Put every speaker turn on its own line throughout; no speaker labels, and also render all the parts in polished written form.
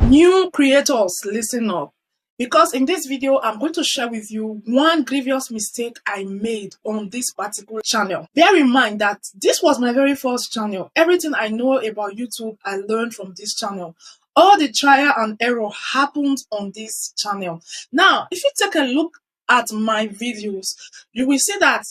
New creators, listen up, because in this video I'm going to share with you one grievous mistake I made on this particular channel. Bear in mind that this was my very first channel. Everything I know about YouTube I learned from this channel. All the trial and error happened on this channel. Now if you take a look at my videos, you will see that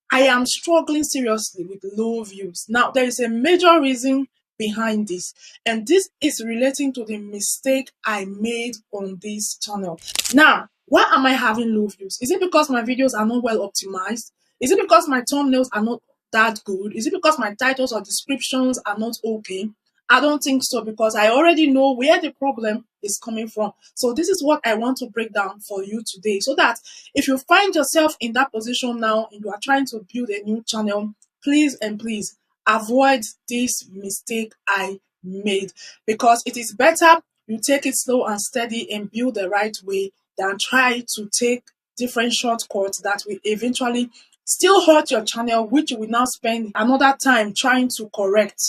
I am struggling seriously with low views. Now there is a major reason behind this, and this is relating to the mistake I made on this channel. Now, why am I having low views? Is it because my videos are not well optimized? Is it because my thumbnails are not that good? Is it because my titles or descriptions are not okay? I don't think so, because I already know where the problem is coming from. So this is what I want to break down for you today, so that if you find yourself in that position now and you are trying to build a new channel, please and please avoid this mistake I made, because it is better you take it slow and steady and build the right way than try to take different shortcuts that will eventually still hurt your channel, which you will now spend another time trying to correct.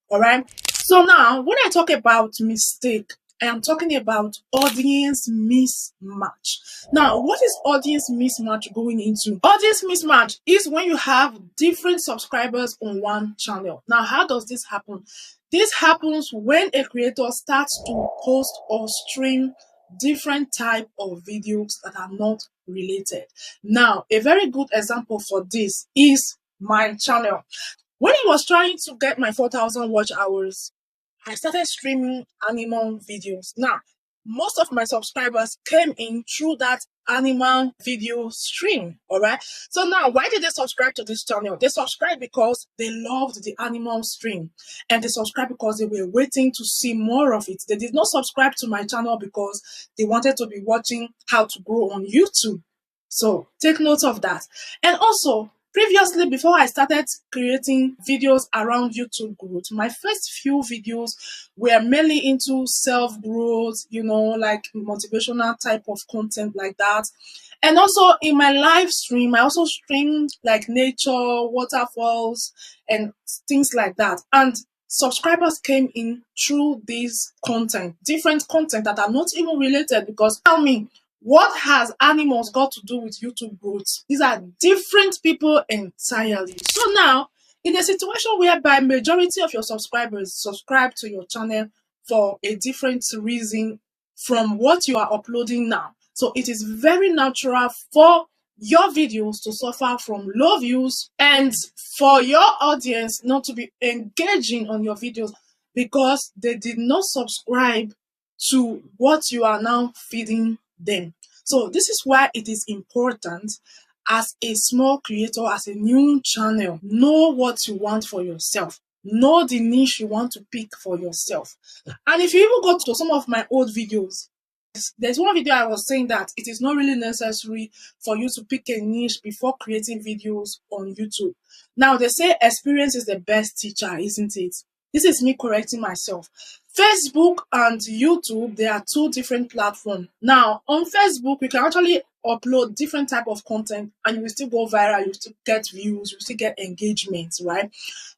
All right. So now when I talk about mistake, I am talking about audience mismatch. Now, what is audience mismatch going into? Audience mismatch is when you have different subscribers on one channel. Now, how does this happen? This happens when a creator starts to post or stream different type of videos that are not related. Now, a very good example for this is my channel. When I was trying to get my 4,000 watch hours, I started streaming animal videos. Now, most of my subscribers came in through that animal video stream, all right? So now, why did they subscribe to this channel? They subscribed because they loved the animal stream, and they subscribed because they were waiting to see more of it. They did not subscribe to my channel because they wanted to be watching how to grow on YouTube. So take note of that. And also, previously, before I started creating videos around YouTube growth, my first few videos were mainly into self-growth, like motivational type of content like that. And also in my live stream, I also streamed like nature, waterfalls, and things like that. And subscribers came in through this content, different content that are not even related, because tell me, what has animals got to do with YouTube growth? These are different people entirely. So now, in a situation whereby majority of your subscribers subscribe to your channel for a different reason from what you are uploading now, so it is very natural for your videos to suffer from low views and for your audience not to be engaging on your videos because they did not subscribe to what you are now feeding them. So this is why it is important, as a small creator, as a new channel, know what you want for yourself. Know the niche you want to pick for yourself. And if you even go to some of my old videos, there's one video I was saying that it is not really necessary for you to pick a niche before creating videos on YouTube. Now, they say experience is the best teacher, isn't it? This is me correcting myself. Facebook and YouTube, they are two different platforms. Now, on Facebook, you can actually upload different type of content and you will still go viral, you still get views, you still get engagement, right?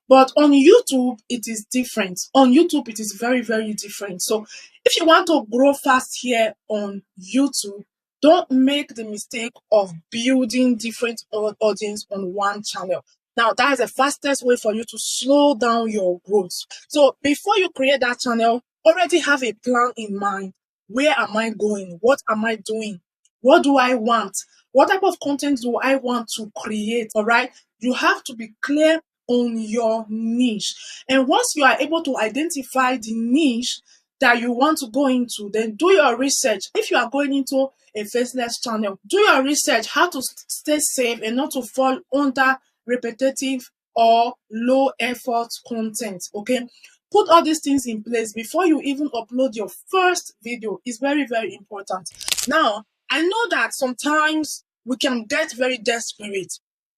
But on YouTube, it is different. On YouTube, it is very, very different. So if you want to grow fast here on YouTube, don't make the mistake of building different audience on one channel. Now, that is the fastest way for you to slow down your growth. So before you create that channel, already have a plan in mind. Where am I going? What am I doing? What do I want? What type of content do I want to create? All right. You have to be clear on your niche. And once you are able to identify the niche that you want to go into, then do your research. If you are going into a faceless channel, do your research how to stay safe and not to fall under repetitive or low effort content. Okay, put all these things in place before you even upload your first video. Is very, very important. Now, I know that sometimes we can get very desperate.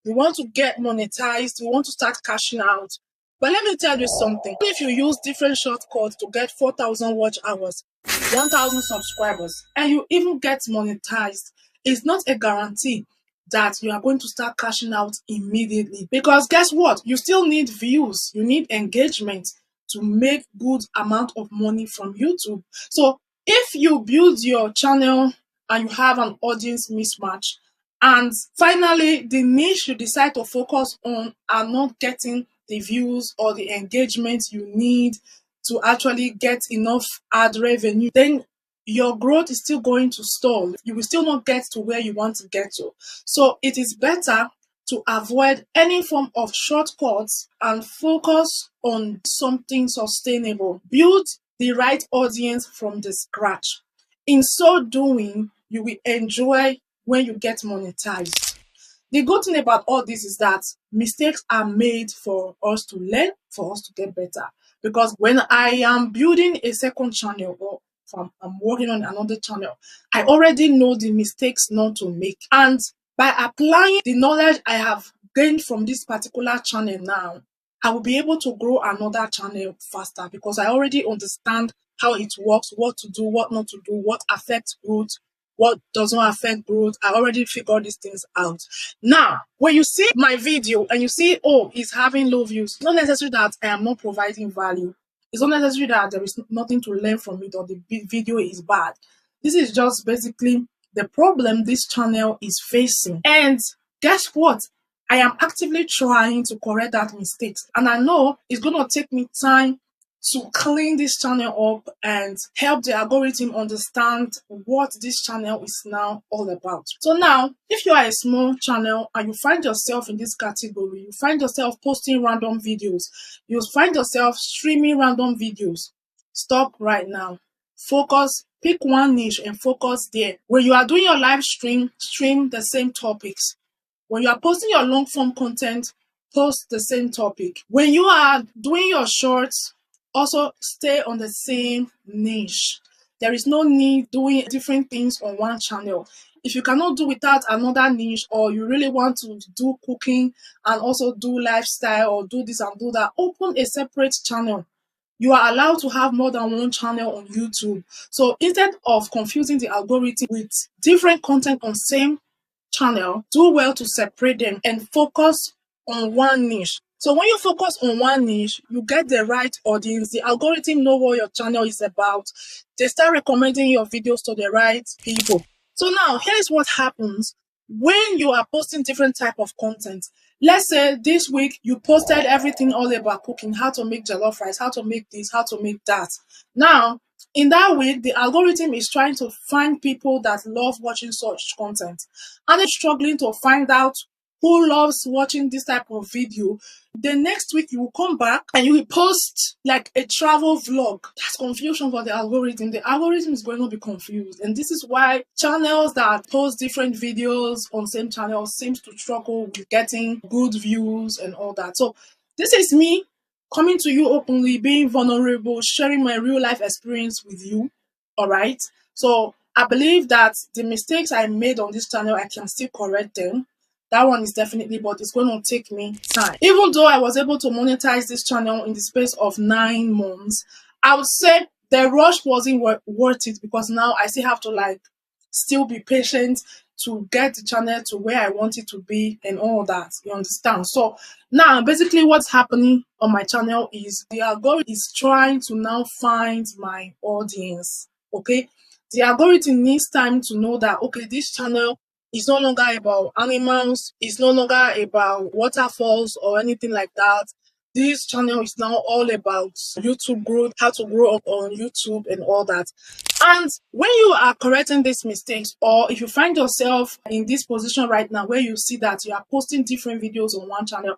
We want to get monetized, we want to start cashing out. But let me tell you something. If you use different shortcuts to get 4,000 watch hours, 1,000 subscribers, and you even get monetized, it's not a guarantee that you are going to start cashing out immediately. Because guess what? You still need views. You need engagement to make good amount of money from YouTube. So If you build your channel and you have an audience mismatch, and finally the niche you decide to focus on are not getting the views or the engagement you need to actually get enough ad revenue, then your growth is still going to stall. You will still not get to where you want to get to. So it is better to avoid any form of shortcuts and focus on something sustainable. Build the right audience from the scratch. In so doing, you will enjoy when you get monetized. The good thing about all this is that mistakes are made for us to learn, for us to get better. Because when I am building a second channel, or if I'm working on another channel, I already know the mistakes not to make. And by applying the knowledge I have gained from this particular channel now, I will be able to grow another channel faster because I already understand how it works, what to do, what not to do, what affects growth, what does not affect growth. I already figured these things out. Now, when you see my video and you see, oh, it's having low views, it's not necessary that I am not providing value. It's not necessary that there is nothing to learn from it or the video is bad. This is just basically the problem this channel is facing. And guess what? I am actively trying to correct that mistake. And I know it's going to take me time to clean this channel up and help the algorithm understand what this channel is now all about. So now, if you are a small channel and you find yourself in this category, you find yourself posting random videos, you find yourself streaming random videos, stop right now. Focus, pick one niche and focus there. When you are doing your live stream, stream the same topics. When you are posting your long form content, post the same topic. When you are doing your shorts, also stay on the same niche. There is no need doing different things on one channel. If you cannot do without another niche, or you really want to do cooking and also do lifestyle or do this and do that, open a separate channel. You are allowed to have more than one channel on YouTube. So instead of confusing the algorithm with different content on same channel, do well to separate them and focus on one niche. So when you focus on one niche, you get the right audience. The algorithm know what your channel is about. They start recommending your videos to the right people. So now here's what happens when you are posting different type of content. Let's say this week you posted everything all about cooking, how to make jollof rice, how to make this, how to make that. Now, in that week, the algorithm is trying to find people that love watching such content, and it's struggling to find out who loves watching this type of video. The next week you will come back and you will post like a travel vlog. That's confusion for the algorithm. The algorithm is going to be confused, and this is why channels that post different videos on same channel seems to struggle with getting good views and all that. So this is me coming to you openly, being vulnerable, sharing my real life experience with you. All right. So I believe that the mistakes I made on this channel, I can still correct them. That one is definitely, but it's going to take me time. Even though I was able to monetize this channel in the space of 9 months, I would say the rush wasn't worth it, because now I still have to still be patient to get the channel to where I want it to be and all that. You understand? So now basically what's happening on my channel is the algorithm is trying to now find my audience. Okay, the algorithm needs time to know that, okay, this channel is no longer about animals, it's no longer about waterfalls or anything like that. This channel is now all about YouTube growth, how to grow up on YouTube and all that. And when you are correcting these mistakes, or if you find yourself in this position right now where you see that you are posting different videos on one channel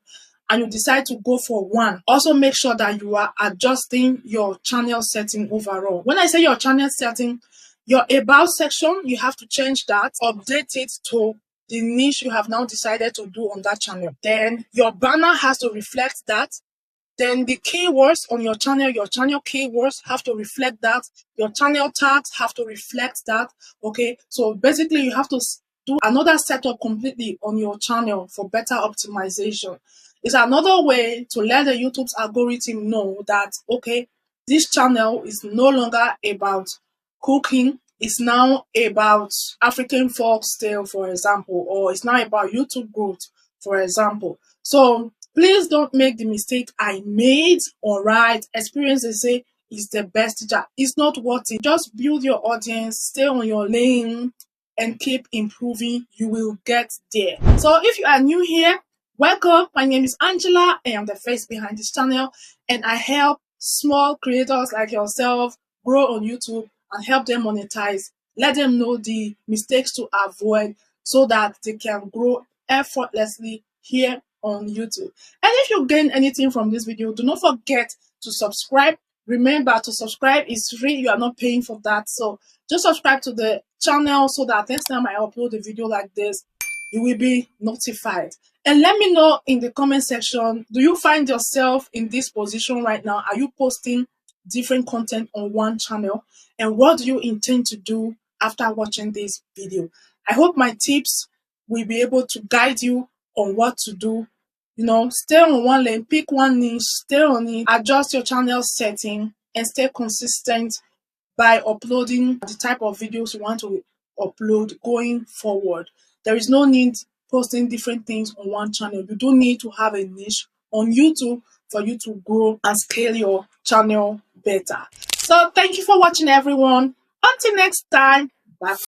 and you decide to go for one, also make sure that you are adjusting your channel setting overall. When I say your channel setting, your about section, you have to change that, update it to the niche you have now decided to do on that channel. Then your banner has to reflect that. Then the keywords on your channel keywords have to reflect that. Your channel tags have to reflect that. Okay, so basically you have to do another setup completely on your channel for better optimization. It's another way to let the YouTube's algorithm know that, okay, this channel is no longer about cooking, it's now about African folktale, for example, or it's now about YouTube growth, for example. So please don't make the mistake I made. All right, experience they say is the best teacher. It's not worth it. Just build your audience, stay on your lane, and keep improving. You will get there. So if you are new here, welcome. My name is Angela. I am the face behind this channel, and I help small creators like yourself grow on YouTube and help them monetize. Let them know the mistakes to avoid so that they can grow effortlessly here on YouTube. And if you gain anything from this video, do not forget to subscribe. Remember, to subscribe is free. You are not paying for that. So just subscribe to the channel so that next time I upload a video like this, you will be notified. And let me know in the comment section, do you find yourself in this position right now? Are you posting different content on one channel? And what do you intend to do after watching this video? I hope my tips will be able to guide you on what to do. Stay on one lane, pick one niche, stay on it, adjust your channel setting, and stay consistent by uploading the type of videos you want to upload going forward. There is no need posting different things on one channel. You don't need to have a niche on YouTube for you to grow and scale your channel better. So thank you for watching, everyone. Until next time, bye.